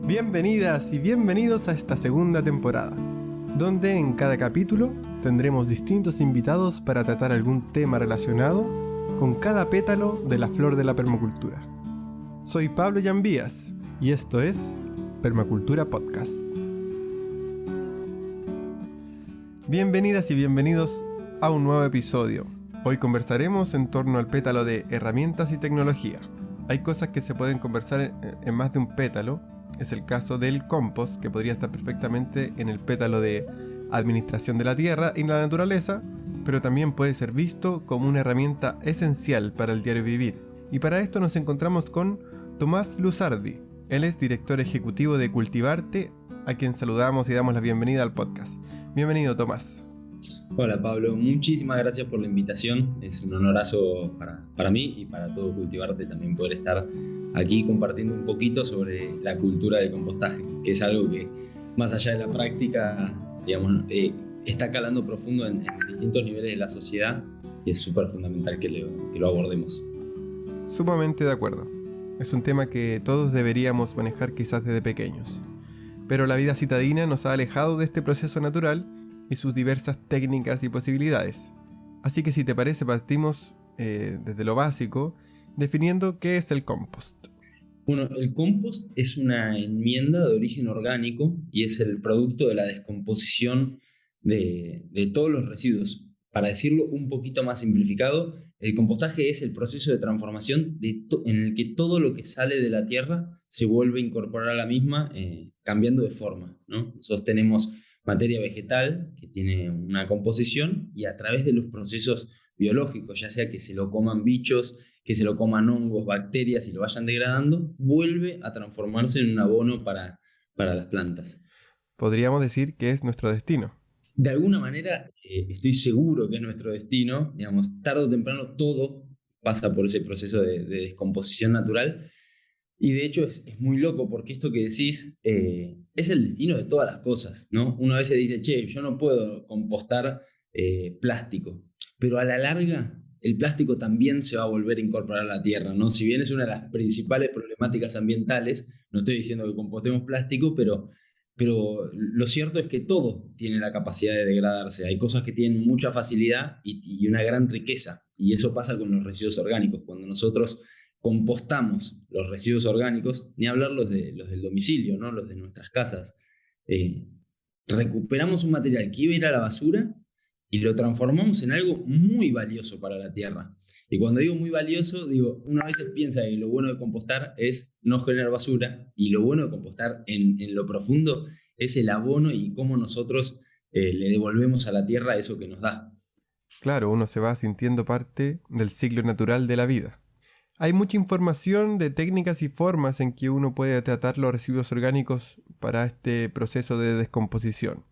Bienvenidas y bienvenidos a esta segunda temporada, donde en cada capítulo tendremos distintos invitados para tratar algún tema relacionado con cada pétalo de la flor de la permacultura. Soy Pablo Llambías y esto es Permacultura Podcast. Bienvenidas y bienvenidos a un nuevo episodio. Hoy conversaremos en torno al pétalo de herramientas y tecnología. Hay cosas que se pueden conversar en más de un pétalo. Es el caso del compost, que podría estar perfectamente en el pétalo de administración de la tierra y la naturaleza, pero también puede ser visto como una herramienta esencial para el diario vivir. Y para esto nos encontramos con Tomás Luzardi. Él es director ejecutivo de Cultivarte, a quien saludamos y damos la bienvenida al podcast. Bienvenido, Tomás. Hola Pablo, muchísimas gracias por la invitación. Es un honorazo para mí y para todo Cultivarte también poder estar aquí compartiendo un poquito sobre la cultura del compostaje, que es algo que más allá de la práctica, digamos, está calando profundo en distintos niveles de la sociedad y es súper fundamental que lo abordemos. Sumamente de acuerdo. Es un tema que todos deberíamos manejar quizás desde pequeños. Pero la vida citadina nos ha alejado de este proceso natural y sus diversas técnicas y posibilidades. Así que si te parece partimos desde lo básico, definiendo qué es el compost. Bueno, el compost es una enmienda de origen orgánico y es el producto de la descomposición de todos los residuos. Para decirlo un poquito más simplificado, el compostaje es el proceso de transformación en el que todo lo que sale de la tierra se vuelve a incorporar a la misma, cambiando de forma, ¿no? Nosotros tenemos materia vegetal que tiene una composición y a través de los procesos biológicos, ya sea que se lo coman bichos, que se lo coman hongos, bacterias y lo vayan degradando, vuelve a transformarse en un abono para las plantas. Podríamos decir que es nuestro destino. De alguna manera, estoy seguro que es nuestro destino. Digamos, tarde o temprano todo pasa por ese proceso de descomposición natural. Y de hecho es muy loco porque esto que decís es el destino de todas las cosas, ¿no? Uno a veces dice, che, yo no puedo compostar plástico, pero a la larga el plástico también se va a volver a incorporar a la tierra, ¿no? Si bien es una de las principales problemáticas ambientales, no estoy diciendo que compostemos plástico, pero lo cierto es que todo tiene la capacidad de degradarse. Hay cosas que tienen mucha facilidad y una gran riqueza, y eso pasa con los residuos orgánicos. Cuando nosotros compostamos los residuos orgánicos, ni hablar los del domicilio, ¿no? Los de nuestras casas, recuperamos un material que iba a ir a la basura y lo transformamos en algo muy valioso para la tierra. Y cuando digo muy valioso, digo, uno a veces piensa que lo bueno de compostar es no generar basura, y lo bueno de compostar en lo profundo es el abono y cómo nosotros le devolvemos a la tierra eso que nos da. Claro, uno se va sintiendo parte del ciclo natural de la vida. Hay mucha información de técnicas y formas en que uno puede tratar los residuos orgánicos para este proceso de descomposición.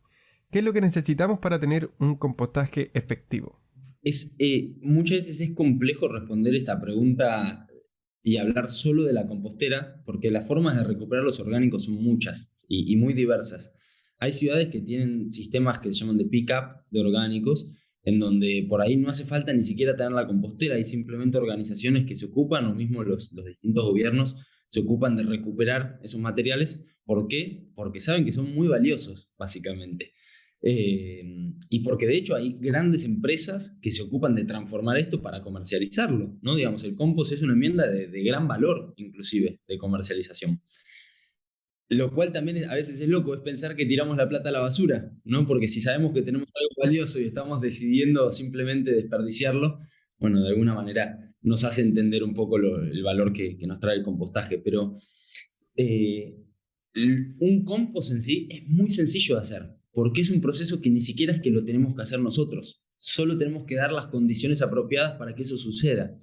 ¿Qué es lo que necesitamos para tener un compostaje efectivo? Muchas veces es complejo responder esta pregunta y hablar solo de la compostera, porque las formas de recuperar los orgánicos son muchas y muy diversas. Hay ciudades que tienen sistemas que se llaman de pick-up de orgánicos, en donde por ahí no hace falta ni siquiera tener la compostera, hay simplemente organizaciones que se ocupan, o mismo los distintos gobiernos se ocupan de recuperar esos materiales. ¿Por qué? Porque saben que son muy valiosos, básicamente. Y porque de hecho hay grandes empresas que se ocupan de transformar esto para comercializarlo, ¿no? Digamos, el compost es una enmienda de gran valor, inclusive, de comercialización. Lo cual también a veces es loco, es pensar que tiramos la plata a la basura, ¿no? Porque si sabemos que tenemos algo valioso y estamos decidiendo simplemente desperdiciarlo, bueno, de alguna manera nos hace entender un poco el valor que nos trae el compostaje. Pero un compost en sí es muy sencillo de hacer, porque es un proceso que ni siquiera es que lo tenemos que hacer nosotros, solo tenemos que dar las condiciones apropiadas para que eso suceda.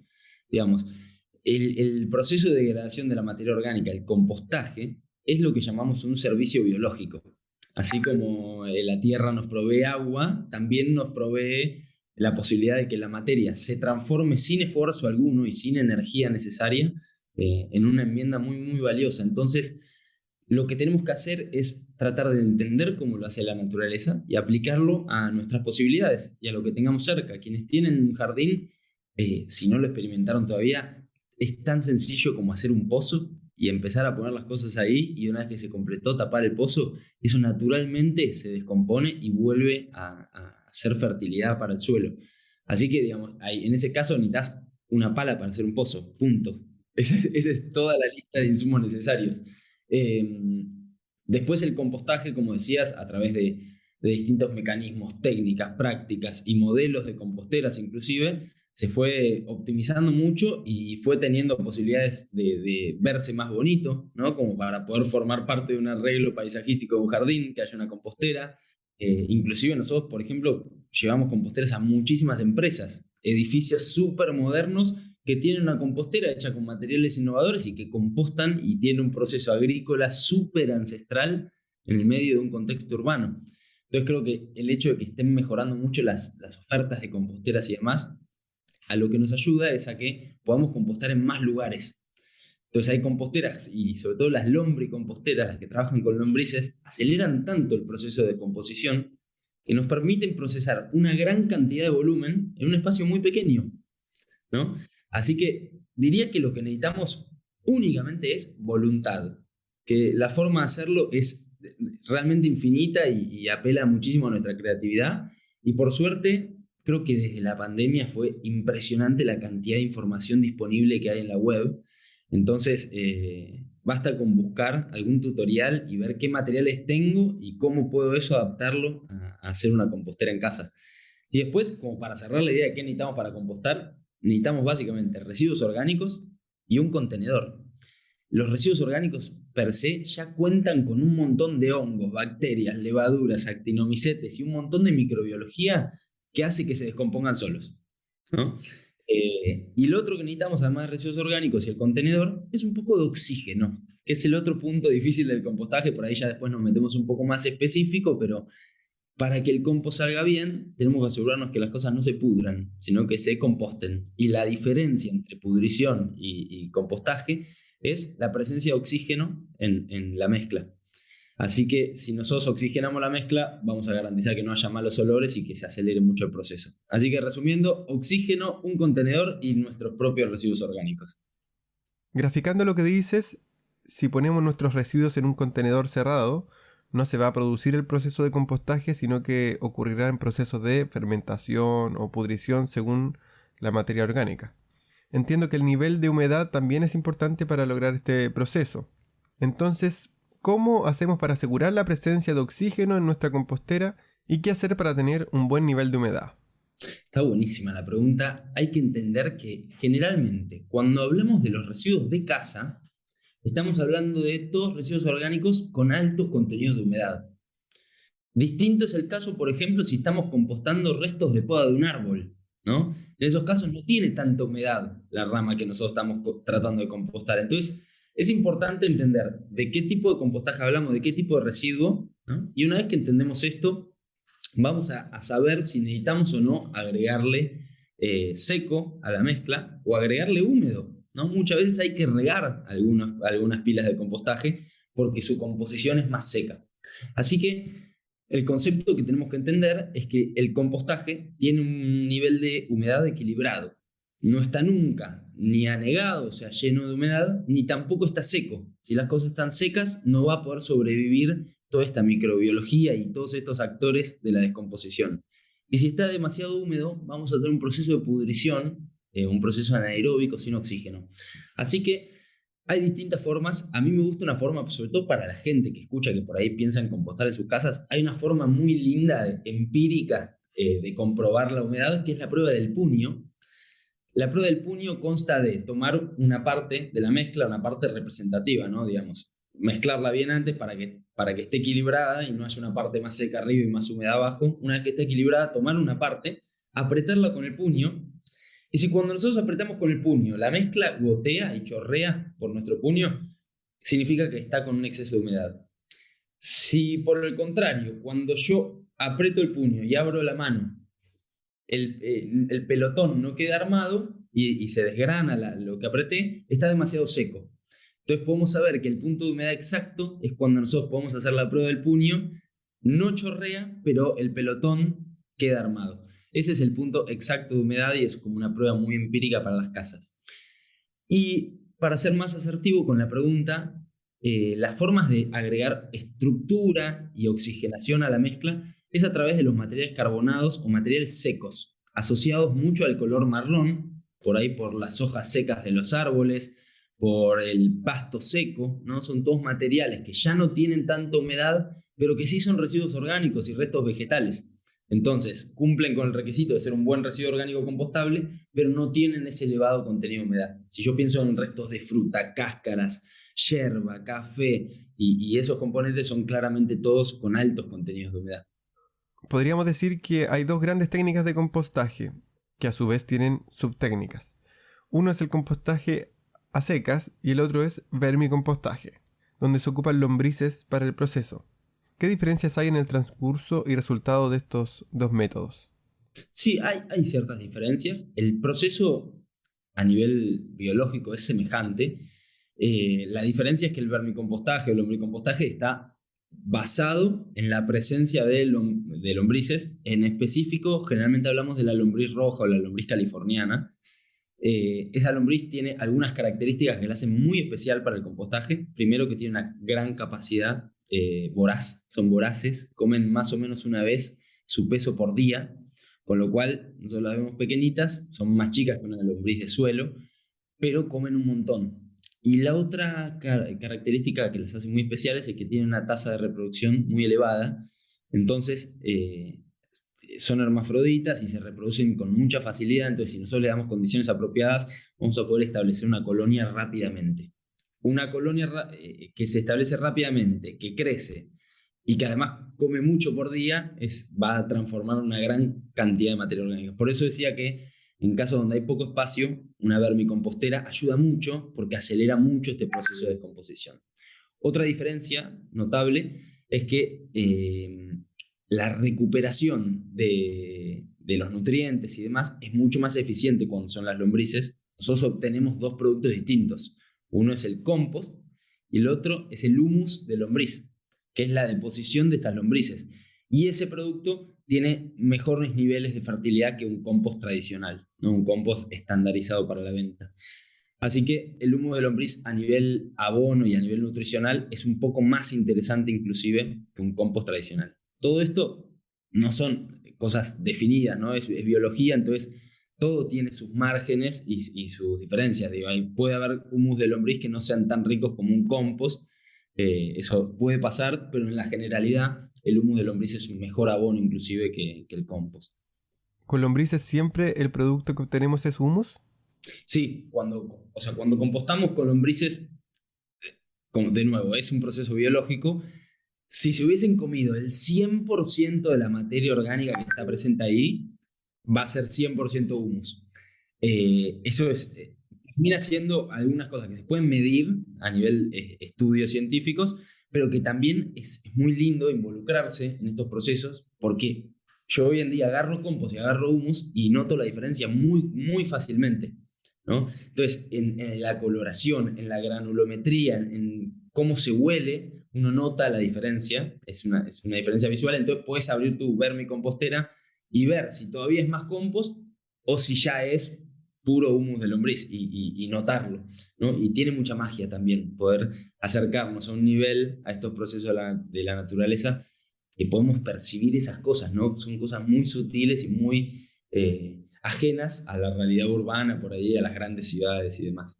Digamos, el proceso de degradación de la materia orgánica, el compostaje, es lo que llamamos un servicio biológico. Así como la tierra nos provee agua, también nos provee la posibilidad de que la materia se transforme sin esfuerzo alguno y sin energía necesaria en una enmienda muy, muy valiosa. Entonces, lo que tenemos que hacer es tratar de entender cómo lo hace la naturaleza y aplicarlo a nuestras posibilidades y a lo que tengamos cerca. Quienes tienen un jardín, si no lo experimentaron todavía, es tan sencillo como hacer un pozo y empezar a poner las cosas ahí, y una vez que se completó tapar el pozo, eso naturalmente se descompone y vuelve a hacer fertilidad para el suelo. Así que, digamos, en ese caso necesitas una pala para hacer un pozo, punto. Esa es toda la lista de insumos necesarios. Eh, Después el compostaje, como decías, a través de distintos mecanismos, técnicas, prácticas y modelos de composteras inclusive, se fue optimizando mucho y fue teniendo posibilidades de verse más bonito, ¿no? Como para poder formar parte de un arreglo paisajístico de un jardín, que haya una compostera. Inclusive nosotros, por ejemplo, llevamos composteras a muchísimas empresas, edificios súper modernos que tienen una compostera hecha con materiales innovadores y que compostan y tienen un proceso agrícola súper ancestral en el medio de un contexto urbano. Entonces creo que el hecho de que estén mejorando mucho las ofertas de composteras y demás, a lo que nos ayuda es a que podamos compostar en más lugares. Entonces hay composteras y sobre todo las lombricomposteras, las que trabajan con lombrices, aceleran tanto el proceso de composición que nos permiten procesar una gran cantidad de volumen en un espacio muy pequeño, ¿no? Así que diría que lo que necesitamos únicamente es voluntad, que la forma de hacerlo es realmente infinita y apela muchísimo a nuestra creatividad. Y por suerte, creo que desde la pandemia fue impresionante la cantidad de información disponible que hay en la web. Entonces, basta con buscar algún tutorial y ver qué materiales tengo y cómo puedo eso adaptarlo a hacer una compostera en casa. Y después, como para cerrar la idea de qué necesitamos para compostar, necesitamos básicamente residuos orgánicos y un contenedor. Los residuos orgánicos per se ya cuentan con un montón de hongos, bacterias, levaduras, actinomicetes y un montón de microbiología que hace que se descompongan solos, ¿no? Y lo otro que necesitamos, además de residuos orgánicos y el contenedor, es un poco de oxígeno, que es el otro punto difícil del compostaje. Por ahí ya después nos metemos un poco más específico, pero para que el compost salga bien, tenemos que asegurarnos que las cosas no se pudran, sino que se composten. Y la diferencia entre pudrición y compostaje es la presencia de oxígeno en la mezcla. Así que si nosotros oxigenamos la mezcla, vamos a garantizar que no haya malos olores y que se acelere mucho el proceso. Así que resumiendo, oxígeno, un contenedor y nuestros propios residuos orgánicos. Graficando lo que dices, si ponemos nuestros residuos en un contenedor cerrado, no se va a producir el proceso de compostaje, sino que ocurrirá en procesos de fermentación o pudrición según la materia orgánica. Entiendo que el nivel de humedad también es importante para lograr este proceso. Entonces, ¿cómo hacemos para asegurar la presencia de oxígeno en nuestra compostera y qué hacer para tener un buen nivel de humedad? Está buenísima la pregunta. Hay que entender que generalmente cuando hablamos de los residuos de casa, estamos hablando de todos residuos orgánicos con altos contenidos de humedad. Distinto es el caso, por ejemplo, si estamos compostando restos de poda de un árbol, ¿no? En esos casos no tiene tanta humedad la rama que nosotros estamos tratando de compostar. Entonces, es importante entender de qué tipo de compostaje hablamos, de qué tipo de residuo, ¿no? Y una vez que entendemos esto, vamos a saber si necesitamos o no agregarle seco a la mezcla o agregarle húmedo, ¿no? Muchas veces hay que regar algunas pilas de compostaje porque su composición es más seca. Así que el concepto que tenemos que entender es que el compostaje tiene un nivel de humedad equilibrado. No está nunca ni anegado, o sea, lleno de humedad, ni tampoco está seco. Si las cosas están secas, no va a poder sobrevivir toda esta microbiología y todos estos actores de la descomposición. Y si está demasiado húmedo, vamos a tener un proceso de pudrición, un proceso anaeróbico sin oxígeno. Así que hay distintas formas. A mí me gusta una forma, sobre todo para la gente que escucha, que por ahí piensa en compostar en sus casas, hay una forma muy linda, empírica, de comprobar la humedad, que es la prueba del puño. La prueba del puño consta de tomar una parte de la mezcla, una parte representativa, ¿no? Digamos, mezclarla bien antes para que esté equilibrada y no haya una parte más seca arriba y más húmeda abajo. Una vez que esté equilibrada, tomar una parte, apretarla con el puño. Y si cuando nosotros apretamos con el puño, la mezcla gotea y chorrea por nuestro puño, significa que está con un exceso de humedad. Si por el contrario, cuando yo aprieto el puño y abro la mano, el pelotón no queda armado y se desgrana lo que apreté, está demasiado seco. Entonces podemos saber que el punto de humedad exacto es cuando nosotros podemos hacer la prueba del puño, no chorrea, pero el pelotón queda armado. Ese es el punto exacto de humedad y es como una prueba muy empírica para las casas. Y para ser más asertivo con la pregunta, las formas de agregar estructura y oxigenación a la mezcla es a través de los materiales carbonados o materiales secos, asociados mucho al color marrón, por ahí por las hojas secas de los árboles, por el pasto seco, ¿no? Son todos materiales que ya no tienen tanta humedad, pero que sí son residuos orgánicos y restos vegetales. Entonces, cumplen con el requisito de ser un buen residuo orgánico compostable, pero no tienen ese elevado contenido de humedad. Si yo pienso en restos de fruta, cáscaras, yerba, café, y esos componentes son claramente todos con altos contenidos de humedad. Podríamos decir que hay dos grandes técnicas de compostaje, que a su vez tienen subtécnicas. Uno es el compostaje a secas y el otro es vermicompostaje, donde se ocupan lombrices para el proceso. ¿Qué diferencias hay en el transcurso y resultado de estos dos métodos? Sí, hay ciertas diferencias. El proceso a nivel biológico es semejante. La diferencia es que el vermicompostaje o el lombricompostaje está basado en la presencia de lombrices. En específico, generalmente hablamos de la lombriz roja o la lombriz californiana. Esa lombriz tiene algunas características que la hacen muy especial para el compostaje. Primero, que tiene una gran capacidad voraz, son voraces, comen más o menos una vez su peso por día, con lo cual nosotros las vemos pequeñitas, son más chicas que una lombriz de suelo, pero comen un montón. Y la otra característica que las hace muy especiales es que tienen una tasa de reproducción muy elevada. Entonces, son hermafroditas y se reproducen con mucha facilidad. Entonces, si nosotros le damos condiciones apropiadas, vamos a poder establecer una colonia rápidamente. Una colonia que se establece rápidamente, que crece y que además come mucho por día, va a transformar una gran cantidad de materia orgánica. Por eso decía que en casos donde hay poco espacio, una vermicompostera ayuda mucho porque acelera mucho este proceso de descomposición. Otra diferencia notable es que la recuperación de los nutrientes y demás es mucho más eficiente cuando son las lombrices. Nosotros obtenemos dos productos distintos. Uno es el compost y el otro es el humus de lombriz, que es la deposición de estas lombrices. Y ese producto tiene mejores niveles de fertilidad que un compost tradicional, ¿no? Un compost estandarizado para la venta. Así que el humus de lombriz a nivel abono y a nivel nutricional es un poco más interesante inclusive que un compost tradicional. Todo esto no son cosas definidas, ¿no? Es biología, entonces todo tiene sus márgenes y sus diferencias. Digo, puede haber humus de lombriz que no sean tan ricos como un compost, eso puede pasar, pero en la generalidad el humus de lombriz es un mejor abono inclusive que el compost. ¿Con lombrices siempre el producto que obtenemos es humus? Sí, cuando compostamos con lombrices, de nuevo, es un proceso biológico. Si se hubiesen comido el 100% de la materia orgánica que está presente ahí, va a ser 100% humus. Eso termina siendo algunas cosas que se pueden medir a nivel estudios científicos, pero que también es muy lindo involucrarse en estos procesos, porque yo hoy en día agarro compost y agarro humus y noto la diferencia muy, muy fácilmente, ¿no? Entonces, en la coloración, en la granulometría, en cómo se huele, uno nota la diferencia, es una diferencia visual. Entonces puedes abrir tu vermicompostera y ver si todavía es más compost o si ya es puro humus de lombriz y notarlo, ¿no? Y tiene mucha magia también poder acercarnos a un nivel, a estos procesos de la naturaleza, que podemos percibir esas cosas, ¿no? Son cosas muy sutiles y muy ajenas a la realidad urbana, por ahí, a las grandes ciudades y demás.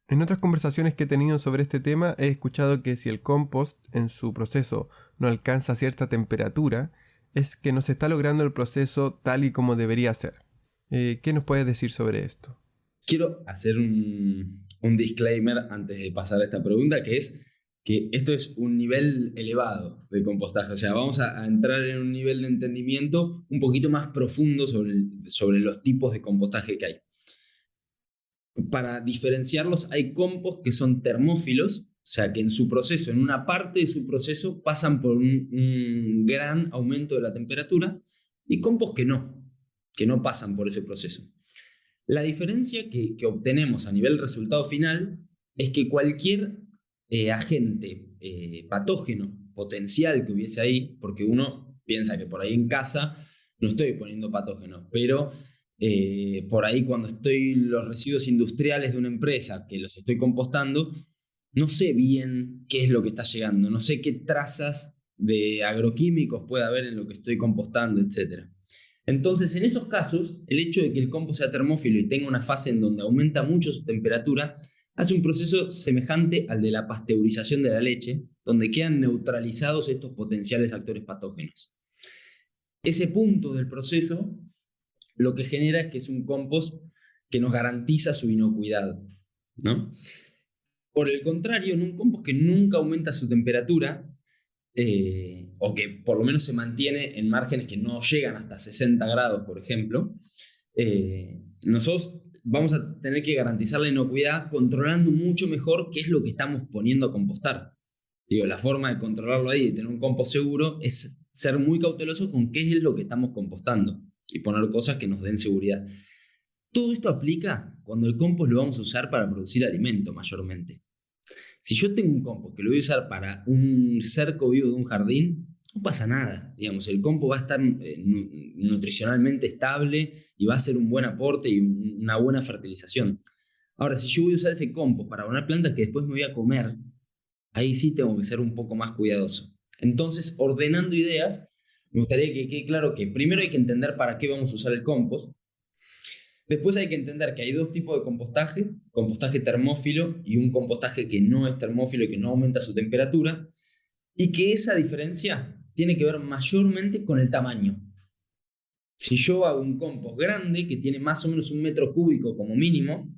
En otras conversaciones que he tenido sobre este tema he escuchado que si el compost en su proceso no alcanza cierta temperatura, es que no se está logrando el proceso tal y como debería ser. ¿Qué nos puedes decir sobre esto? Quiero hacer un disclaimer antes de pasar a esta pregunta, que es que esto es un nivel elevado de compostaje. O sea, vamos a entrar en un nivel de entendimiento un poquito más profundo sobre los tipos de compostaje que hay. Para diferenciarlos, hay compost que son termófilos, o sea, que en su proceso, en una parte de su proceso, pasan por un gran aumento de la temperatura, y compost que no pasan por ese proceso. La diferencia que obtenemos a nivel resultado final es que cualquier agente patógeno potencial que hubiese ahí, porque uno piensa que por ahí en casa no estoy poniendo patógenos, pero Por ahí cuando estoy los residuos industriales de una empresa que los estoy compostando, no sé bien qué es lo que está llegando, no sé qué trazas de agroquímicos puede haber en lo que estoy compostando, etcétera. Entonces, en esos casos, el hecho de que el compost sea termófilo y tenga una fase en donde aumenta mucho su temperatura, hace un proceso semejante al de la pasteurización de la leche, donde quedan neutralizados estos potenciales actores patógenos. Ese punto del proceso lo que genera es que es un compost que nos garantiza su inocuidad, ¿no? Por el contrario, en un compost que nunca aumenta su temperatura, o que por lo menos se mantiene en márgenes que no llegan hasta 60 grados, por ejemplo, nosotros vamos a tener que garantizar la inocuidad controlando mucho mejor qué es lo que estamos poniendo a compostar. Digo, la forma de controlarlo ahí, de tener un compost seguro, es ser muy cauteloso con qué es lo que estamos compostando y poner cosas que nos den seguridad. Todo esto aplica cuando el compost lo vamos a usar para producir alimento mayormente. Si yo tengo un compost que lo voy a usar para un cerco vivo de un jardín, no pasa nada. Digamos, el compost va a estar nutricionalmente estable y va a ser un buen aporte y una buena fertilización. Ahora, si yo voy a usar ese compost para abonar plantas que después me voy a comer, ahí sí tengo que ser un poco más cuidadoso. Entonces, ordenando ideas, me gustaría que quede claro que primero hay que entender para qué vamos a usar el compost. Después hay que entender que hay dos tipos de compostaje termófilo y un compostaje que no es termófilo y que no aumenta su temperatura, y que esa diferencia tiene que ver mayormente con el tamaño. Si yo hago un compost grande que tiene más o menos 1 metro cúbico como mínimo,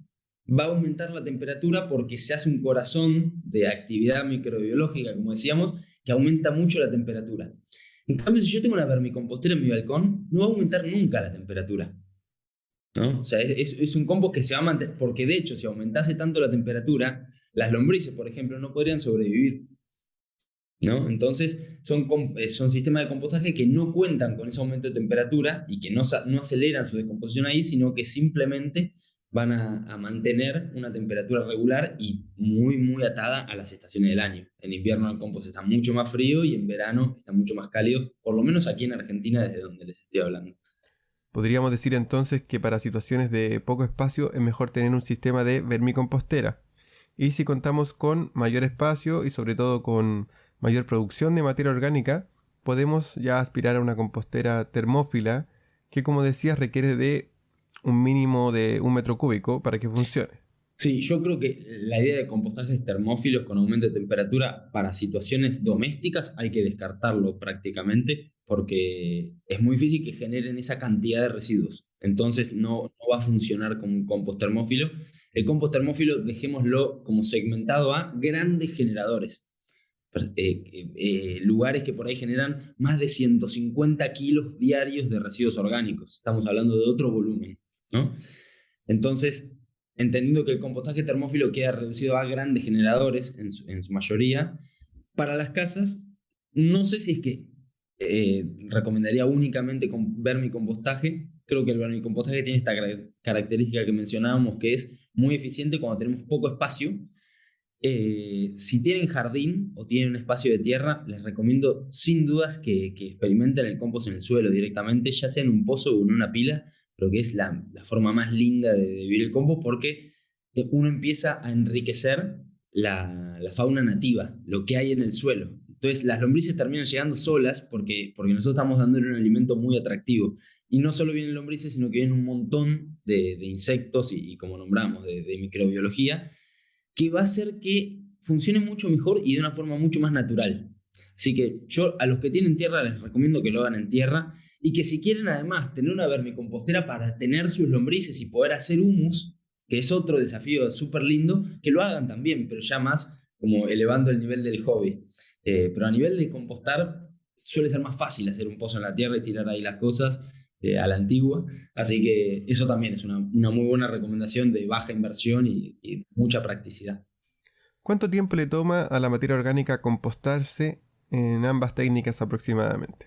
va a aumentar la temperatura porque se hace un corazón de actividad microbiológica, como decíamos, que aumenta mucho la temperatura. En cambio, si yo tengo una vermicompostera en mi balcón, no va a aumentar nunca la temperatura, ¿no? O sea, es un compost que se va a mantener, porque de hecho, si aumentase tanto la temperatura, las lombrices, por ejemplo, no podrían sobrevivir, ¿no? Entonces, son sistemas de compostaje que no cuentan con ese aumento de temperatura y que no aceleran su descomposición ahí, sino que simplemente van a mantener una temperatura regular y muy, muy atada a las estaciones del año. En invierno el compost está mucho más frío y en verano está mucho más cálido, por lo menos aquí en Argentina, desde donde les estoy hablando. Podríamos decir entonces que para situaciones de poco espacio es mejor tener un sistema de vermicompostera. Y si contamos con mayor espacio y sobre todo con mayor producción de materia orgánica, podemos ya aspirar a una compostera termófila que, como decías, requiere de un mínimo de 1 metro cúbico para que funcione. Sí, yo creo que la idea de compostajes termófilos con aumento de temperatura para situaciones domésticas hay que descartarlo prácticamente porque es muy difícil que generen esa cantidad de residuos. Entonces no va a funcionar como un compost termófilo. El compost termófilo dejémoslo como segmentado a grandes generadores. Lugares que por ahí generan más de 150 kilos diarios de residuos orgánicos. Estamos hablando de otro volumen, ¿no? Entonces, entendiendo que el compostaje termófilo queda reducido a grandes generadores en su mayoría, para las casas, no sé si es que recomendaría únicamente con vermicompostaje. Creo que el vermicompostaje tiene esta característica que mencionábamos, que es muy eficiente cuando tenemos poco espacio. Si tienen jardín o tienen un espacio de tierra, les recomiendo sin dudas que experimenten el compost en el suelo directamente, ya sea en un pozo o en una pila, pero que es la forma más linda de vivir el compost porque uno empieza a enriquecer la fauna nativa, lo que hay en el suelo. Entonces las lombrices terminan llegando solas porque nosotros estamos dándole un alimento muy atractivo. Y no solo vienen lombrices, sino que vienen un montón de insectos y como nombramos, de microbiología que va a hacer que funcione mucho mejor y de una forma mucho más natural. Así que yo a los que tienen tierra les recomiendo que lo hagan en tierra y que si quieren además tener una vermicompostera para tener sus lombrices y poder hacer humus, que es otro desafío súper lindo, que lo hagan también, pero ya más como elevando el nivel del hobby. Pero a nivel de compostar suele ser más fácil hacer un pozo en la tierra y tirar ahí las cosas a la antigua. Así que eso también es una muy buena recomendación de baja inversión y mucha practicidad. ¿Cuánto tiempo le toma a la materia orgánica compostarse en ambas técnicas aproximadamente?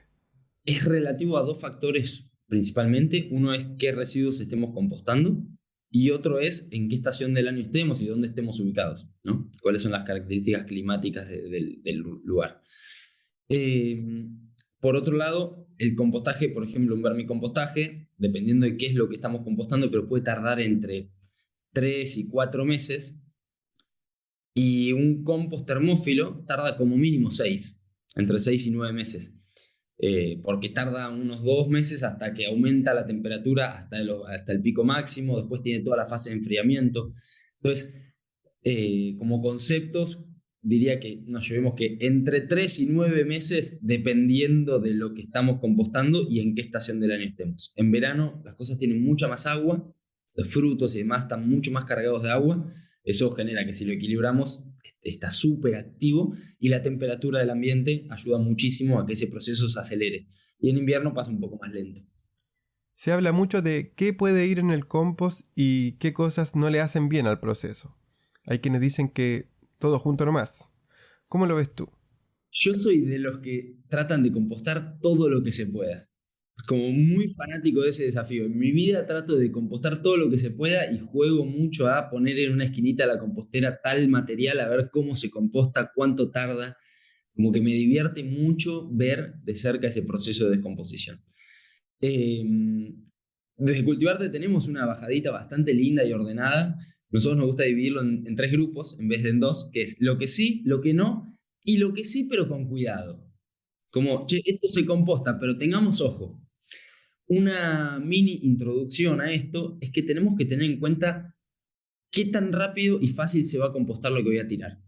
Es relativo a dos factores principalmente. Uno es qué residuos estemos compostando y otro es en qué estación del año estemos y dónde estemos ubicados, ¿no? Cuáles son las características climáticas del lugar. Por otro lado, el compostaje, por ejemplo, un vermicompostaje, dependiendo de qué es lo que estamos compostando, pero puede tardar entre 3 y 4 meses. Y un compost termófilo tarda como mínimo 6, entre 6 y 9 meses. Porque tarda unos 2 meses hasta que aumenta la temperatura hasta el pico máximo, después tiene toda la fase de enfriamiento. Entonces, como conceptos, diría que nos llevemos que entre 3 y 9 meses, dependiendo de lo que estamos compostando y en qué estación del año estemos. En verano las cosas tienen mucha más agua, los frutos y demás están mucho más cargados de agua, eso genera que si lo equilibramos está súper activo y la temperatura del ambiente ayuda muchísimo a que ese proceso se acelere. Y en invierno pasa un poco más lento. Se habla mucho de qué puede ir en el compost y qué cosas no le hacen bien al proceso. Hay quienes dicen que todo junto nomás. ¿Cómo lo ves tú? Yo soy de los que tratan de compostar todo lo que se pueda. Como muy fanático de ese desafío. En mi vida trato de compostar todo lo que se pueda y juego mucho a poner en una esquinita de la compostera tal material, a ver cómo se composta, cuánto tarda. Como que me divierte mucho ver de cerca ese proceso de descomposición. Eh, Desde Cultivarte tenemos una bajadita bastante linda y ordenada. Nosotros nos gusta dividirlo en 3 grupos en vez de en 2, que es lo que sí, lo que no, y lo que sí, pero con cuidado. Como, che, esto se composta, pero tengamos ojo. Una mini introducción a esto es que tenemos que tener en cuenta qué tan rápido y fácil se va a compostar lo que voy a tirar.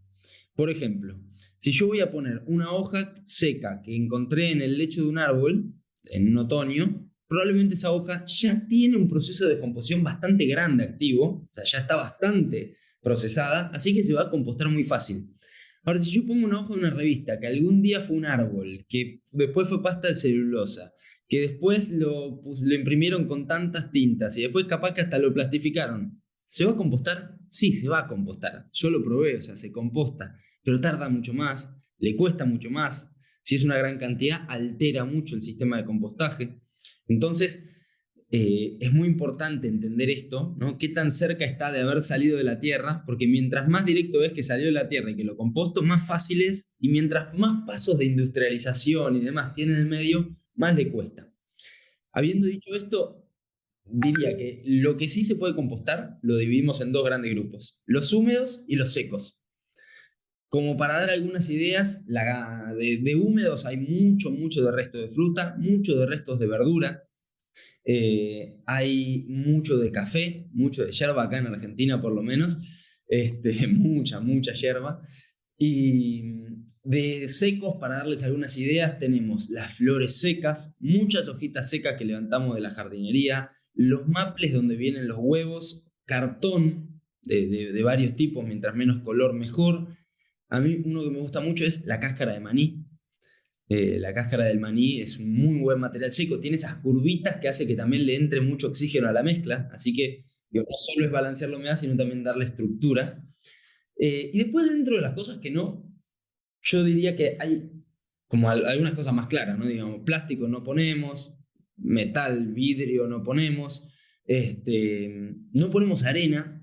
Por ejemplo, si yo voy a poner una hoja seca que encontré en el lecho de un árbol en un otoño, probablemente esa hoja ya tiene un proceso de descomposición bastante grande activo, o sea, ya está bastante procesada, así que se va a compostar muy fácil. Ahora, si yo pongo una hoja de una revista que algún día fue un árbol, que después fue pasta de celulosa, que después lo imprimieron con tantas tintas y después capaz que hasta lo plastificaron, ¿se va a compostar? Sí, se va a compostar. Yo lo probé, o sea, se composta, pero tarda mucho más, le cuesta mucho más. Si es una gran cantidad, altera mucho el sistema de compostaje. Entonces, es muy importante entender esto, ¿no? Qué tan cerca está de haber salido de la tierra, porque mientras más directo es que salió de la tierra y que lo composto, más fácil es, y mientras más pasos de industrialización y demás tiene en el medio, más le cuesta. Habiendo dicho esto, diría que lo que sí se puede compostar lo dividimos en 2 grandes grupos, los húmedos y los secos. Como para dar algunas ideas, de húmedos hay mucho de resto de fruta, mucho de restos de verdura, hay mucho de café, mucho de yerba acá en Argentina por lo menos, mucha yerba. Y de secos, para darles algunas ideas, tenemos las flores secas, muchas hojitas secas que levantamos de la jardinería, los maples donde vienen los huevos, cartón de varios tipos, mientras menos color mejor. A mí uno que me gusta mucho es la cáscara de maní. La cáscara del maní es un muy buen material seco, tiene esas curvitas que hace que también le entre mucho oxígeno a la mezcla, así que digo, no solo es balancear la humedad, sino también darle estructura. Y después dentro de las cosas que no, yo diría que hay como algunas cosas más claras, ¿no? Digamos, plástico no ponemos, metal, vidrio no ponemos, no ponemos arena,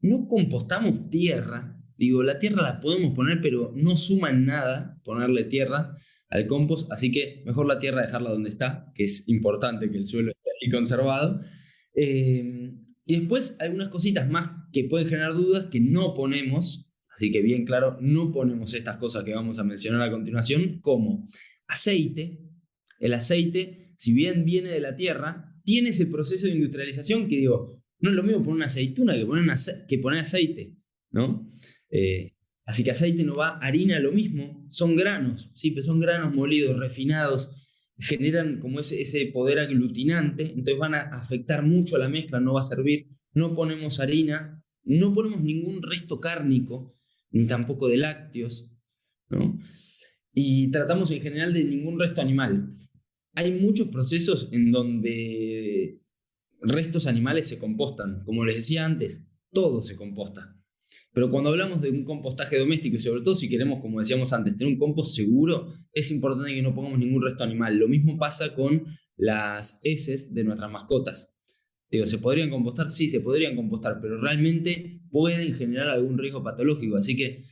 no compostamos tierra. Digo, la tierra la podemos poner, pero no suma en nada ponerle tierra al compost, así que mejor la tierra dejarla donde está, que es importante que el suelo esté ahí conservado. Y después algunas cositas más que pueden generar dudas que no ponemos, así que bien claro, no ponemos estas cosas que vamos a mencionar a continuación, como aceite. El aceite, si bien viene de la tierra, tiene ese proceso de industrialización que digo, no es lo mismo poner una aceituna que poner aceite, ¿no? Así que aceite no va, harina lo mismo, son granos, sí, pero son granos molidos, refinados, generan como ese poder aglutinante, entonces van a afectar mucho a la mezcla, no va a servir. No ponemos harina, no ponemos ningún resto cárnico, ni tampoco de lácteos, ¿no? Y tratamos en general de ningún resto animal. Hay muchos procesos en donde restos animales se compostan. Como les decía antes, todo se composta. Pero cuando hablamos de un compostaje doméstico y sobre todo si queremos, como decíamos antes, tener un compost seguro, es importante que no pongamos ningún resto animal. Lo mismo pasa con las heces de nuestras mascotas. Digo, ¿se podrían compostar? Sí, se podrían compostar, pero realmente pueden generar algún riesgo patológico, así que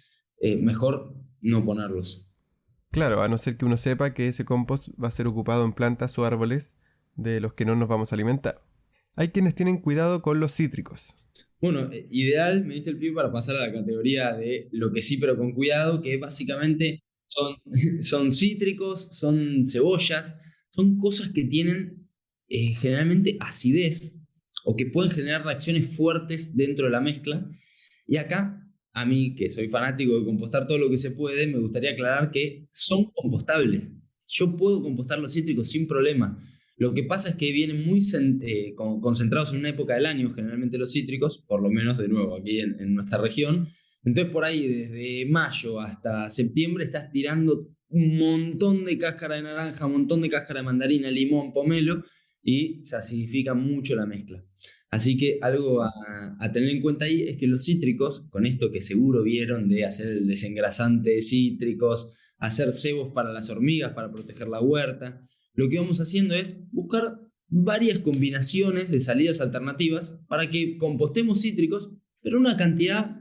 mejor no ponerlos. Claro, a no ser que uno sepa que ese compost va a ser ocupado en plantas o árboles de los que no nos vamos a alimentar. Hay quienes tienen cuidado con los cítricos. Bueno, ideal, me diste el pie para pasar a la categoría de lo que sí, pero con cuidado, que básicamente son, son cítricos, son cebollas, son cosas que tienen generalmente acidez o que pueden generar reacciones fuertes dentro de la mezcla. Y acá, a mí, que soy fanático de compostar todo lo que se puede, me gustaría aclarar que son compostables. Yo puedo compostar los cítricos sin problema. Lo que pasa es que vienen muy concentrados en una época del año, generalmente los cítricos, por lo menos de nuevo aquí en nuestra región. Entonces por ahí desde mayo hasta septiembre estás tirando un montón de cáscara de naranja, un montón de cáscara de mandarina, limón, pomelo y se acidifica mucho la mezcla. Así que algo a tener en cuenta ahí es que los cítricos, con esto que seguro vieron de hacer el desengrasante de cítricos, hacer cebos para las hormigas para proteger la huerta, lo que vamos haciendo es buscar varias combinaciones de salidas alternativas para que compostemos cítricos, pero una cantidad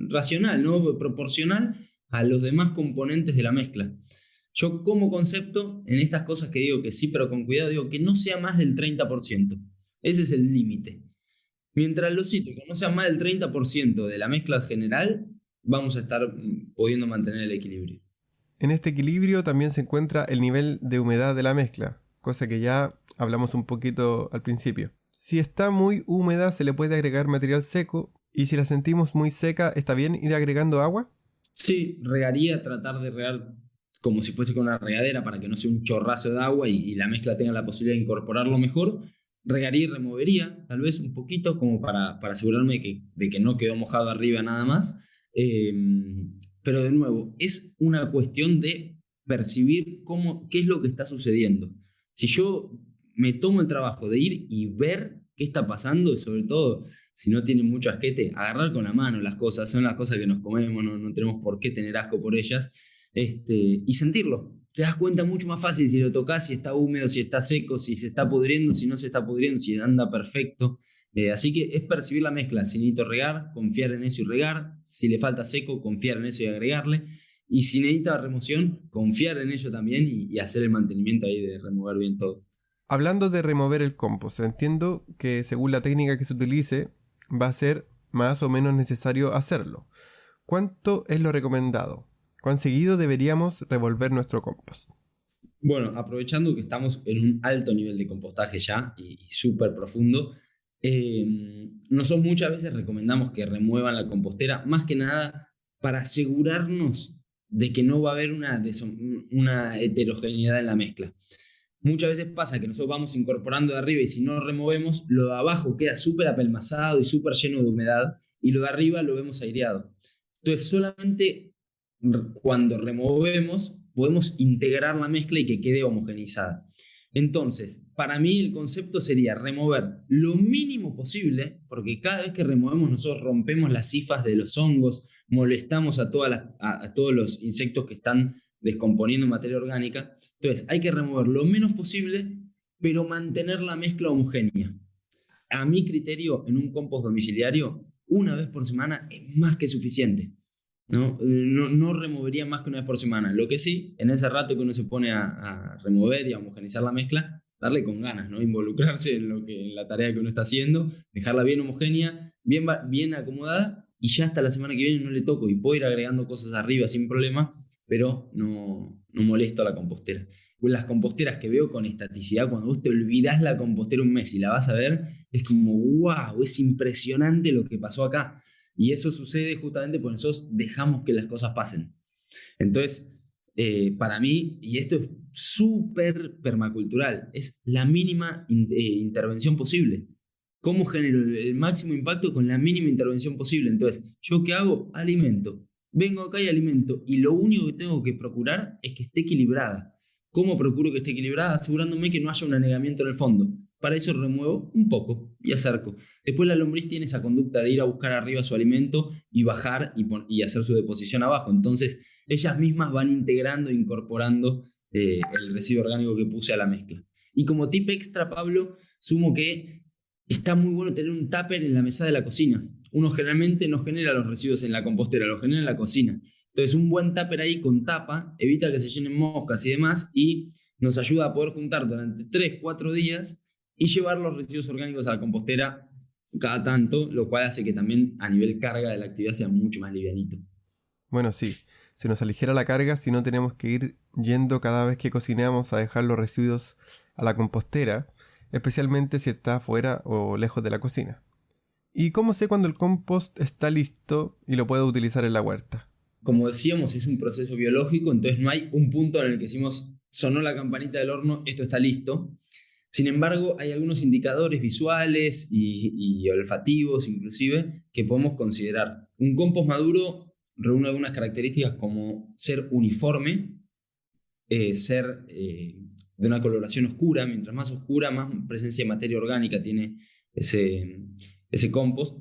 racional, ¿no? Proporcional a los demás componentes de la mezcla. Yo como concepto, en estas cosas que digo que sí, pero con cuidado, digo que no sea más del 30%. Ese es el límite. Mientras los cítricos no sean más del 30% de la mezcla general, vamos a estar pudiendo mantener el equilibrio. En este equilibrio también se encuentra el nivel de humedad de la mezcla, cosa que ya hablamos un poquito al principio. Si está muy húmeda se le puede agregar material seco y si la sentimos muy seca, ¿está bien ir agregando agua? Sí, regaría, tratar de regar como si fuese con una regadera para que no sea un chorrazo de agua y la mezcla tenga la posibilidad de incorporarlo mejor. Regaría y removería, tal vez un poquito, como para asegurarme de que no quedó mojado arriba nada más. Eh, pero de nuevo, es una cuestión de percibir qué es lo que está sucediendo. Si yo me tomo el trabajo de ir y ver qué está pasando, y sobre todo, si no tienen mucho asquete, agarrar con la mano las cosas, son las cosas que nos comemos, no tenemos por qué tener asco por ellas, y sentirlo. Te das cuenta mucho más fácil si lo tocas, si está húmedo, si está seco, si se está pudriendo, si no se está pudriendo, si anda perfecto. Así que es percibir la mezcla. Si necesito regar, confiar en eso y regar. Si le falta seco, confiar en eso y agregarle. Y si necesita remoción, confiar en ello también y hacer el mantenimiento ahí de remover bien todo. Hablando de remover el compost, entiendo que según la técnica que se utilice, va a ser más o menos necesario hacerlo. ¿Cuánto es lo recomendado? ¿Cuán seguido deberíamos revolver nuestro compost? Bueno, aprovechando que estamos en un alto nivel de compostaje ya y súper profundo, nosotros muchas veces recomendamos que remuevan la compostera, más que nada para asegurarnos de que no va a haber una heterogeneidad en la mezcla. Muchas veces pasa que nosotros vamos incorporando de arriba y si no removemos, lo de abajo queda súper apelmazado y súper lleno de humedad y lo de arriba lo vemos aireado. Entonces solamente cuando removemos podemos integrar la mezcla y que quede homogeneizada. Entonces, para mí el concepto sería remover lo mínimo posible, porque cada vez que removemos nosotros rompemos las cifas de los hongos, molestamos a todos los insectos que están descomponiendo materia orgánica. Entonces, hay que remover lo menos posible, pero mantener la mezcla homogénea. A mi criterio, en un compost domiciliario, una vez por semana es más que suficiente. No removería más que una vez por semana. Lo que sí, en ese rato que uno se pone a remover y a homogenizar la mezcla, darle con ganas, ¿no? Involucrarse en la tarea que uno está haciendo, dejarla bien homogénea, bien acomodada, y ya hasta la semana que viene no le toco y puedo ir agregando cosas arriba sin problema, pero no molesto a la compostera. Las composteras que veo con estaticidad, cuando vos te olvidás la compostera un mes y la vas a ver, es como, wow, es impresionante lo que pasó acá. Y eso sucede justamente porque nosotros dejamos que las cosas pasen. Entonces, para mí, y esto es súper permacultural, es la mínima intervención posible. ¿Cómo genero el máximo impacto con la mínima intervención posible? Entonces, ¿yo qué hago? Alimento. Vengo acá y alimento. Y lo único que tengo que procurar es que esté equilibrada. ¿Cómo procuro que esté equilibrada? Asegurándome que no haya un anegamiento en el fondo. Para eso remuevo un poco y acerco. Después la lombriz tiene esa conducta de ir a buscar arriba su alimento y bajar y hacer su deposición abajo. Entonces, ellas mismas van integrando e incorporando el residuo orgánico que puse a la mezcla. Y como tip extra, Pablo, sumo que está muy bueno tener un tupper en la mesa de la cocina. Uno generalmente no genera los residuos en la compostera, los genera en la cocina. Entonces un buen tupper ahí con tapa evita que se llenen moscas y demás y nos ayuda a poder juntar durante 3, 4 días y llevar los residuos orgánicos a la compostera cada tanto, lo cual hace que también a nivel carga de la actividad sea mucho más livianito. Bueno, sí, se nos aligera la carga si no tenemos que ir yendo cada vez que cocinamos a dejar los residuos a la compostera, especialmente si está fuera o lejos de la cocina. ¿Y cómo sé cuando el compost está listo y lo puedo utilizar en la huerta? Como decíamos, es un proceso biológico, entonces no hay un punto en el que decimos, sonó la campanita del horno, esto está listo. Sin embargo, hay algunos indicadores visuales y olfativos inclusive que podemos considerar. Un compost maduro reúne algunas características como ser uniforme, ser de una coloración oscura. Mientras más oscura, más presencia de materia orgánica tiene ese compost.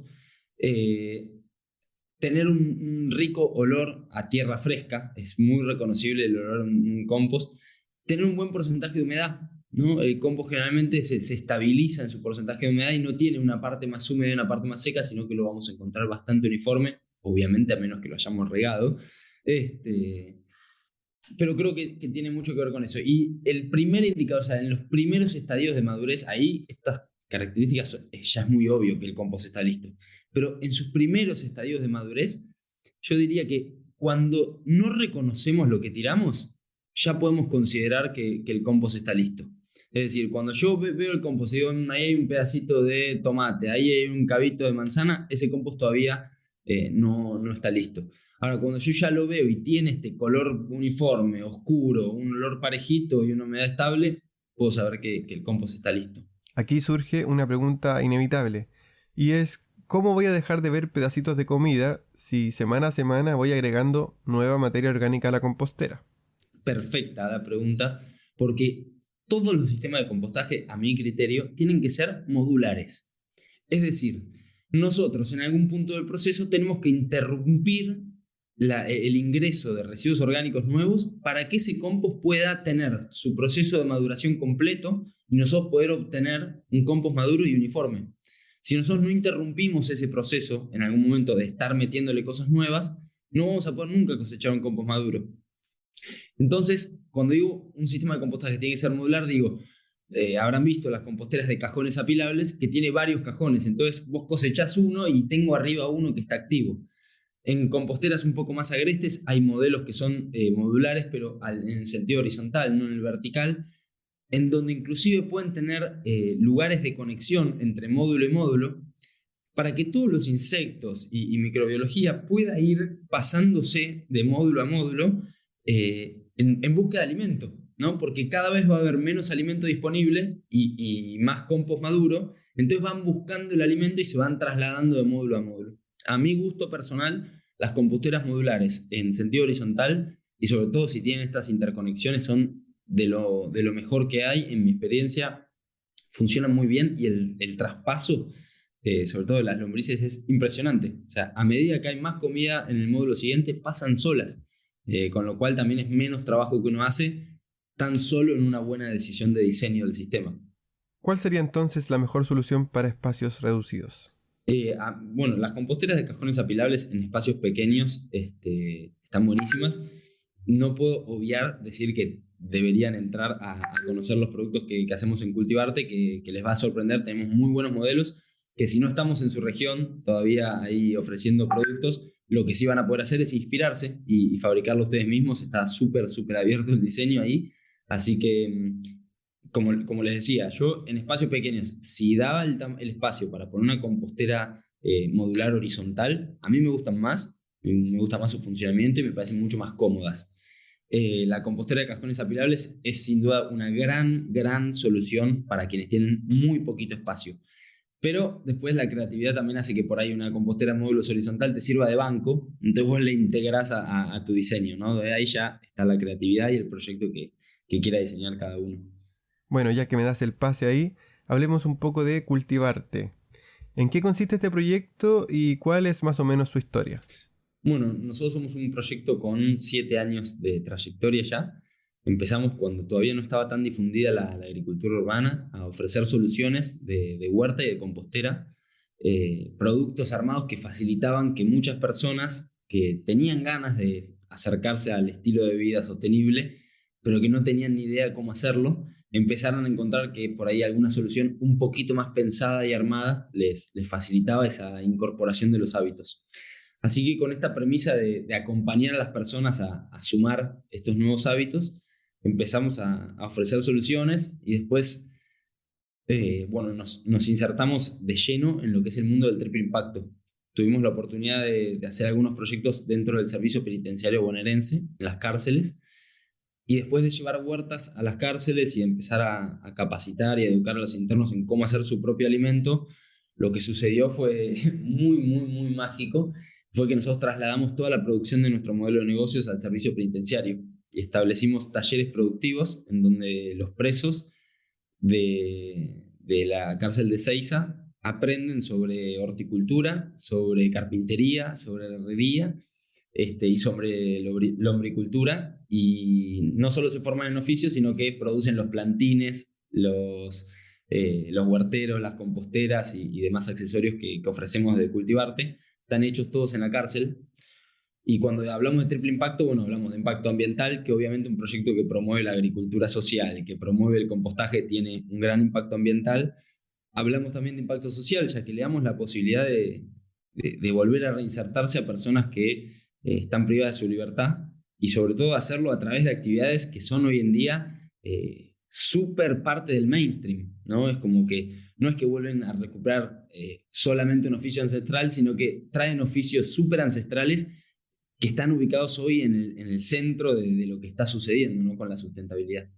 Tener un rico olor a tierra fresca, es muy reconocible el olor a un compost. Tener un buen porcentaje de humedad, ¿no? El compost generalmente se estabiliza en su porcentaje de humedad y no tiene una parte más húmeda y una parte más seca, sino que lo vamos a encontrar bastante uniforme, obviamente a menos que lo hayamos regado. Pero creo que tiene mucho que ver con eso. Y el primer indicador, o sea, en los primeros estadios de madurez, ahí estas características ya es muy obvio que el compost está listo. Pero en sus primeros estadios de madurez, yo diría que cuando no reconocemos lo que tiramos, ya podemos considerar que el compost está listo. Es decir, cuando yo veo el compost y digo, ahí hay un pedacito de tomate, ahí hay un cabito de manzana, ese compost todavía no está listo. Ahora, cuando yo ya lo veo y tiene este color uniforme, oscuro, un olor parejito y una humedad estable, puedo saber que el compost está listo. Aquí surge una pregunta inevitable, y es ¿cómo voy a dejar de ver pedacitos de comida si semana a semana voy agregando nueva materia orgánica a la compostera? Perfecta la pregunta, porque todos los sistemas de compostaje, a mi criterio, tienen que ser modulares. Es decir, nosotros en algún punto del proceso tenemos que interrumpir el ingreso de residuos orgánicos nuevos para que ese compost pueda tener su proceso de maduración completo y nosotros poder obtener un compost maduro y uniforme. Si nosotros no interrumpimos ese proceso en algún momento de estar metiéndole cosas nuevas, no vamos a poder nunca cosechar un compost maduro. Entonces, cuando digo un sistema de compostaje que tiene que ser modular, digo, habrán visto las composteras de cajones apilables que tiene varios cajones, entonces vos cosechás uno y tengo arriba uno que está activo. En composteras un poco más agrestes hay modelos que son modulares, pero en el sentido horizontal, no en el vertical, en donde inclusive pueden tener lugares de conexión entre módulo y módulo para que todos los insectos y microbiología pueda ir pasándose de módulo a módulo en busca de alimento, ¿no? Porque cada vez va a haber menos alimento disponible y más compost maduro, entonces van buscando el alimento y se van trasladando de módulo a módulo. A mi gusto personal, las composteras modulares en sentido horizontal y sobre todo si tienen estas interconexiones son de lo mejor que hay. En mi experiencia funcionan muy bien y el traspaso, sobre todo de las lombrices, es impresionante. O sea, a medida que hay más comida en el módulo siguiente, pasan solas, con lo cual también es menos trabajo que uno hace tan solo en una buena decisión de diseño del sistema. ¿Cuál sería entonces la mejor solución para espacios reducidos? Bueno, las composteras de cajones apilables en espacios pequeños están buenísimas. No puedo obviar decir que deberían entrar a conocer los productos que hacemos en Cultivarte, que les va a sorprender. Tenemos muy buenos modelos que si no estamos en su región todavía ahí ofreciendo productos, lo que sí van a poder hacer es inspirarse y fabricarlo ustedes mismos. Está súper abierto el diseño ahí. Así que como les decía, yo en espacios pequeños, si daba el espacio para poner una compostera modular horizontal, a mí me gustan más, me gusta más su funcionamiento y me parecen mucho más cómodas. La compostera de cajones apilables es sin duda una gran solución para quienes tienen muy poquito espacio. Pero después la creatividad también hace que por ahí una compostera en módulos horizontal te sirva de banco, entonces vos le integrás a tu diseño, ¿no? De ahí ya está la creatividad y el proyecto que quiera diseñar cada uno. Bueno, ya que me das el pase ahí, hablemos un poco de Cultivarte. ¿En qué consiste este proyecto y cuál es más o menos su historia? Bueno, nosotros somos un proyecto con 7 años de trayectoria ya. Empezamos cuando todavía no estaba tan difundida la agricultura urbana a ofrecer soluciones de huerta y de compostera, productos armados que facilitaban que muchas personas que tenían ganas de acercarse al estilo de vida sostenible, pero que no tenían ni idea de cómo hacerlo, empezaron a encontrar que por ahí alguna solución un poquito más pensada y armada les facilitaba esa incorporación de los hábitos. Así que con esta premisa de acompañar a las personas a sumar estos nuevos hábitos, empezamos a ofrecer soluciones y después bueno, nos insertamos de lleno en lo que es el mundo del triple impacto. Tuvimos la oportunidad de hacer algunos proyectos dentro del servicio penitenciario bonaerense, en las cárceles, y después de llevar huertas a las cárceles y empezar a capacitar y a educar a los internos en cómo hacer su propio alimento, lo que sucedió fue muy mágico. Fue que nosotros trasladamos toda la producción de nuestro modelo de negocios al servicio penitenciario y establecimos talleres productivos en donde los presos de la cárcel de Seiza aprenden sobre horticultura, sobre carpintería, sobre herrería y sobre lombricultura, y no solo se forman en oficios, sino que producen los plantines, los huerteros, las composteras y demás accesorios que ofrecemos de Cultivarte. Están hechos todos en la cárcel. Y cuando hablamos de triple impacto, bueno, hablamos de impacto ambiental, que obviamente un proyecto que promueve la agricultura social y que promueve el compostaje tiene un gran impacto ambiental. Hablamos también de impacto social, ya que le damos la posibilidad de volver a reinsertarse a personas que están privadas de su libertad, y sobre todo hacerlo a través de actividades que son hoy en día súper parte del mainstream, ¿no? Es como que no es que vuelven a recuperar solamente un oficio ancestral, sino que traen oficios súper ancestrales que están ubicados hoy en el centro de lo que está sucediendo, ¿no? Con la sustentabilidad.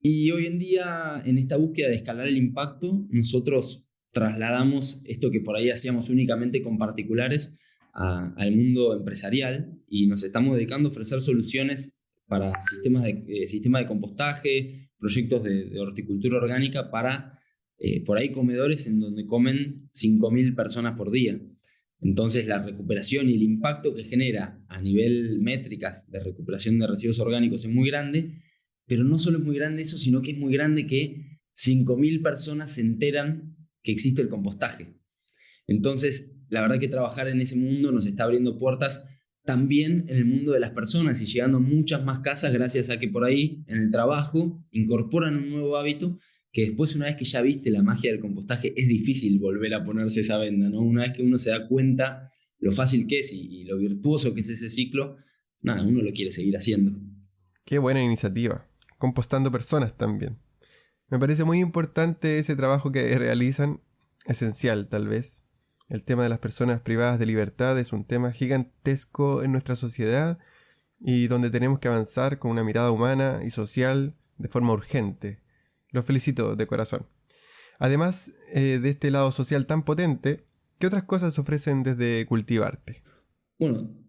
Y hoy en día, en esta búsqueda de escalar el impacto, nosotros trasladamos esto que por ahí hacíamos únicamente con particulares al mundo empresarial, y nos estamos dedicando a ofrecer soluciones para sistema de compostaje, proyectos de horticultura orgánica para por ahí comedores en donde comen 5.000 personas por día. Entonces la recuperación y el impacto que genera a nivel métricas de recuperación de residuos orgánicos es muy grande, pero no solo es muy grande eso, sino que es muy grande que 5.000 personas se enteran que existe el compostaje. Entonces, la verdad que trabajar en ese mundo nos está abriendo puertas también en el mundo de las personas y llegando a muchas más casas gracias a que por ahí en el trabajo incorporan un nuevo hábito que después, una vez que ya viste la magia del compostaje, es difícil volver a ponerse esa venda, ¿no? Una vez que uno se da cuenta lo fácil que es y lo virtuoso que es ese ciclo, nada, uno lo quiere seguir haciendo. Qué buena iniciativa. Compostando personas también. Me parece muy importante ese trabajo que realizan, esencial tal vez. El tema de las personas privadas de libertad es un tema gigantesco en nuestra sociedad y donde tenemos que avanzar con una mirada humana y social de forma urgente. Los felicito de corazón. Además de este lado social tan potente, ¿qué otras cosas ofrecen desde Cultivarte? Bueno,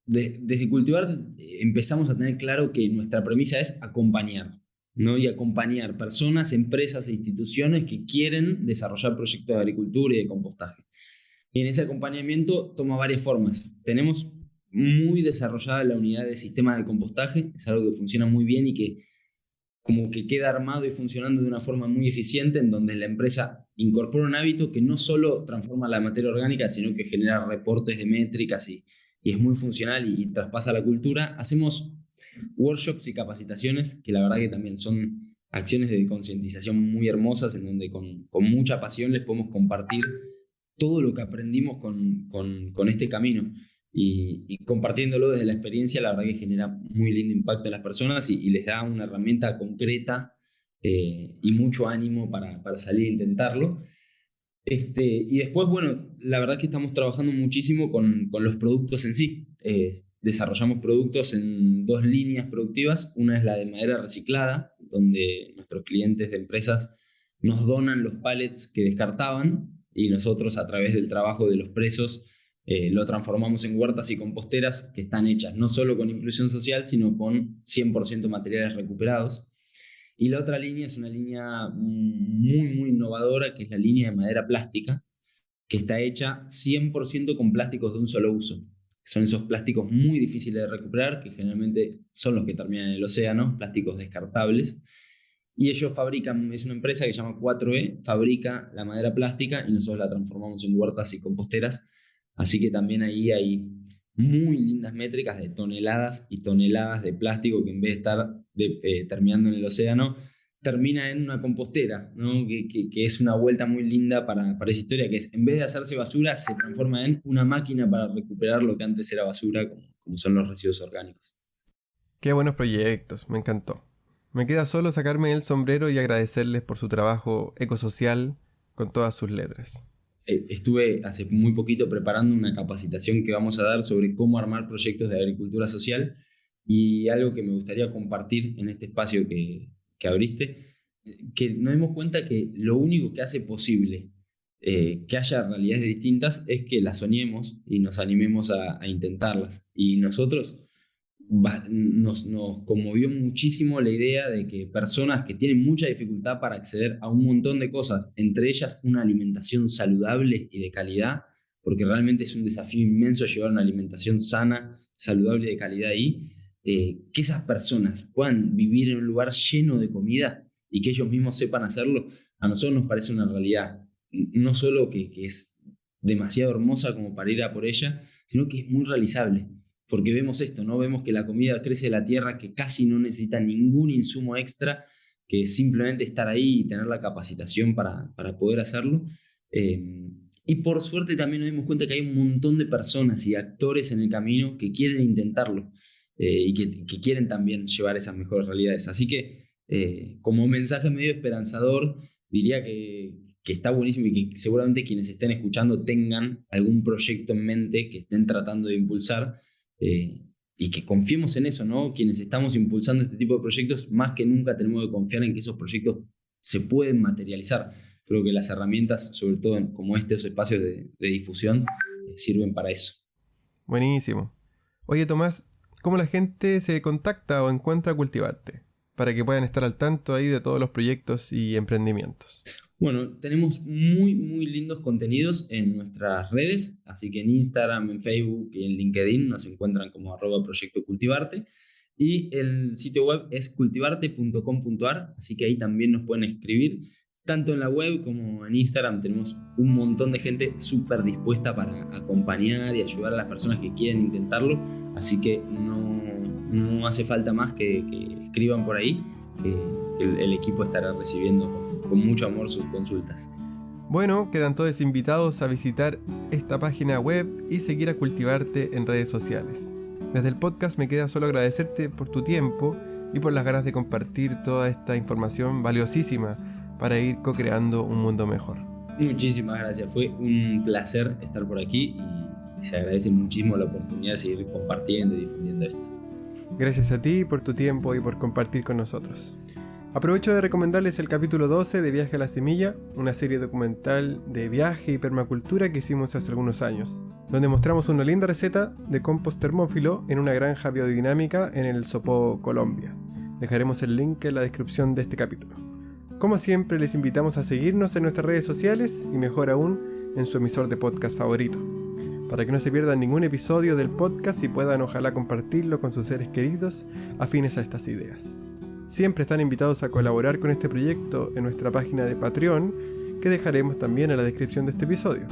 desde Cultivar empezamos a tener claro que nuestra premisa es acompañar, ¿no? Y acompañar personas, empresas e instituciones que quieren desarrollar proyectos de agricultura y de compostaje. Y en ese acompañamiento toma varias formas. Tenemos muy desarrollada la unidad de sistemas de compostaje, es algo que funciona muy bien y que como que queda armado y funcionando de una forma muy eficiente, en donde la empresa incorpora un hábito que no solo transforma la materia orgánica, sino que genera reportes de métricas y es muy funcional y traspasa la cultura. Hacemos workshops y capacitaciones que la verdad que también son acciones de concientización muy hermosas, en donde con mucha pasión les podemos compartir todo lo que aprendimos con este camino. Y compartiéndolo desde la experiencia, la verdad que genera muy lindo impacto en las personas y les da una herramienta concreta y mucho ánimo para salir a intentarlo. Y después, bueno, la verdad que estamos trabajando muchísimo con los productos en sí. Desarrollamos productos en 2 líneas productivas. Una es la de madera reciclada, donde nuestros clientes de empresas nos donan los pallets que descartaban y nosotros, a través del trabajo de los presos, lo transformamos en huertas y composteras que están hechas no solo con inclusión social, sino con 100% materiales recuperados. Y la otra línea es una línea muy innovadora, que es la línea de madera plástica, que está hecha 100% con plásticos de un solo uso. Son esos plásticos muy difíciles de recuperar, que generalmente son los que terminan en el océano, plásticos descartables. Y ellos fabrican, es una empresa que se llama 4E, fabrica la madera plástica y nosotros la transformamos en huertas y composteras. Así que también ahí hay muy lindas métricas de toneladas y toneladas de plástico que en vez de estar terminando en el océano, termina en una compostera, ¿no? Que es una vuelta muy linda para esa historia, que es, en vez de hacerse basura, se transforma en una máquina para recuperar lo que antes era basura, como son los residuos orgánicos. Qué buenos proyectos, me encantó. Me queda solo sacarme el sombrero y agradecerles por su trabajo ecosocial con todas sus letras. Estuve hace muy poquito preparando una capacitación que vamos a dar sobre cómo armar proyectos de agricultura social, y algo que me gustaría compartir en este espacio que abriste, que nos demos cuenta que lo único que hace posible que haya realidades distintas es que las soñemos y nos animemos a intentarlas. Y nosotros nos conmovió muchísimo la idea de que personas que tienen mucha dificultad para acceder a un montón de cosas, entre ellas una alimentación saludable y de calidad, porque realmente es un desafío inmenso llevar una alimentación sana, saludable y de calidad ahí, que esas personas puedan vivir en un lugar lleno de comida y que ellos mismos sepan hacerlo, a nosotros nos parece una realidad, no solo que es demasiado hermosa como para ir a por ella, sino que es muy realizable. Porque vemos esto, ¿no? Vemos que la comida crece de la tierra, que casi no necesita ningún insumo extra, que simplemente estar ahí y tener la capacitación para poder hacerlo. Y por suerte también nos dimos cuenta que hay un montón de personas y actores en el camino que quieren intentarlo y que quieren también llevar esas mejores realidades. Así que como mensaje medio esperanzador, diría que está buenísimo y que seguramente quienes estén escuchando tengan algún proyecto en mente que estén tratando de impulsar. Y que confiemos en eso, ¿no? Quienes estamos impulsando este tipo de proyectos, más que nunca tenemos que confiar en que esos proyectos se pueden materializar. Creo que las herramientas, sobre todo como estos espacios de difusión, sirven para eso. Buenísimo. Oye, Tomás, ¿cómo la gente se contacta o encuentra Cultivarte? Para que puedan estar al tanto ahí de todos los proyectos y emprendimientos. Bueno, tenemos muy, muy lindos contenidos en nuestras redes, así que en Instagram, en Facebook y en LinkedIn nos encuentran como @Proyecto Cultivarte, y el sitio web es cultivarte.com.ar, así que ahí también nos pueden escribir, tanto en la web como en Instagram. Tenemos un montón de gente súper dispuesta para acompañar y ayudar a las personas que quieren intentarlo, así que no hace falta más que escriban por ahí, que el equipo estará recibiendo con mucho amor sus consultas. Bueno, quedan todos invitados a visitar esta página web y seguir a Cultivarte en redes sociales. Desde el podcast me queda solo agradecerte por tu tiempo y por las ganas de compartir toda esta información valiosísima para ir co-creando un mundo mejor. Muchísimas gracias, fue un placer estar por aquí y se agradece muchísimo la oportunidad de seguir compartiendo y difundiendo esto. Gracias a ti por tu tiempo y por compartir con nosotros. Aprovecho de recomendarles el capítulo 12 de Viaje a la Semilla, una serie documental de viaje y permacultura que hicimos hace algunos años, donde mostramos una linda receta de compost termófilo en una granja biodinámica en el Sopó, Colombia. Dejaremos el link en la descripción de este capítulo. Como siempre, les invitamos a seguirnos en nuestras redes sociales y mejor aún, en su emisor de podcast favorito, para que no se pierdan ningún episodio del podcast y puedan ojalá compartirlo con sus seres queridos afines a estas ideas. Siempre están invitados a colaborar con este proyecto en nuestra página de Patreon, que dejaremos también en la descripción de este episodio.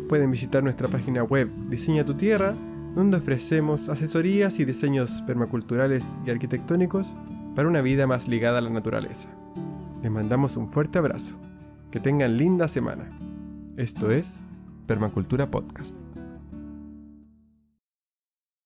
Pueden visitar nuestra página web Diseña tu Tierra, donde ofrecemos asesorías y diseños permaculturales y arquitectónicos para una vida más ligada a la naturaleza. Les mandamos un fuerte abrazo. Que tengan linda semana. Esto es Permacultura Podcast.